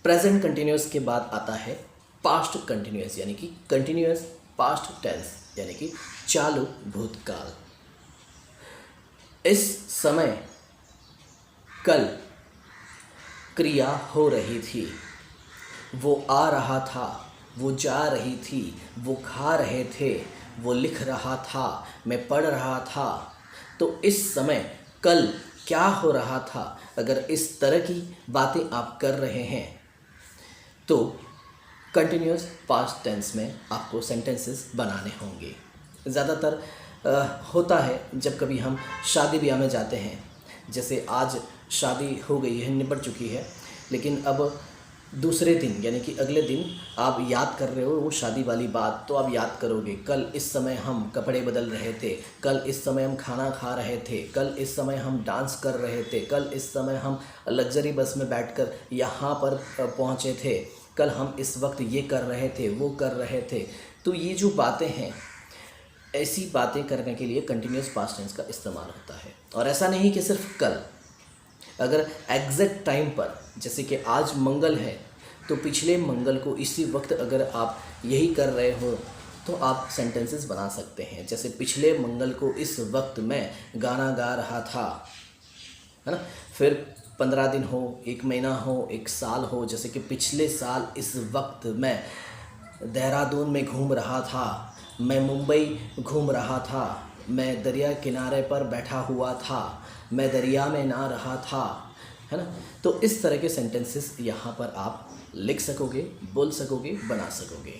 Present continuous के बाद आता है पास्ट कंटिन्यूस यानी कि कंटिन्यूस पास्ट टेंस यानी कि चालू भूतकाल। इस समय कल क्रिया हो रही थी, वो आ रहा था, वो जा रही थी, वो खा रहे थे, वो लिख रहा था, मैं पढ़ रहा था। तो इस समय कल क्या हो रहा था, अगर इस तरह की बातें आप कर रहे हैं तो कंटिन्यूस पास्ट टेंस में आपको सेंटेंसेस बनाने होंगे। ज़्यादातर होता है जब कभी हम शादी ब्याह में जाते हैं, जैसे आज शादी हो गई है, निपट चुकी है, लेकिन अब दूसरे दिन यानी कि अगले दिन आप याद कर रहे हो वो शादी वाली बात, तो आप याद करोगे कल इस समय हम कपड़े बदल रहे थे, कल इस समय हम खाना खा रहे थे, कल इस समय हम डांस कर रहे थे, कल इस समय हम लग्जरी बस में बैठकर यहाँ पर पहुँचे थे, कल हम इस वक्त ये कर रहे थे, वो कर रहे थे। तो ये जो बातें हैं, ऐसी बातें करने के लिए कंटिन्यूस पास्ट टेंस का इस्तेमाल होता है। और ऐसा नहीं कि सिर्फ कल, अगर एग्जैक्ट टाइम पर, जैसे कि आज मंगल है तो पिछले मंगल को इसी वक्त अगर आप यही कर रहे हो तो आप सेंटेंसेस बना सकते हैं। जैसे पिछले मंगल को इस वक्त मैं गाना गा रहा था, है ना। फिर 15 दिन हो, 1 महीना हो, 1 साल हो, जैसे कि पिछले साल इस वक्त मैं देहरादून में घूम रहा था, मैं मुंबई घूम रहा था, मैं दरिया किनारे पर बैठा हुआ था, मैं दरिया में नहा रहा था, है ना। तो इस तरह के सेंटेंसेस यहाँ पर आप लिख सकोगे, बोल सकोगे, बना सकोगे।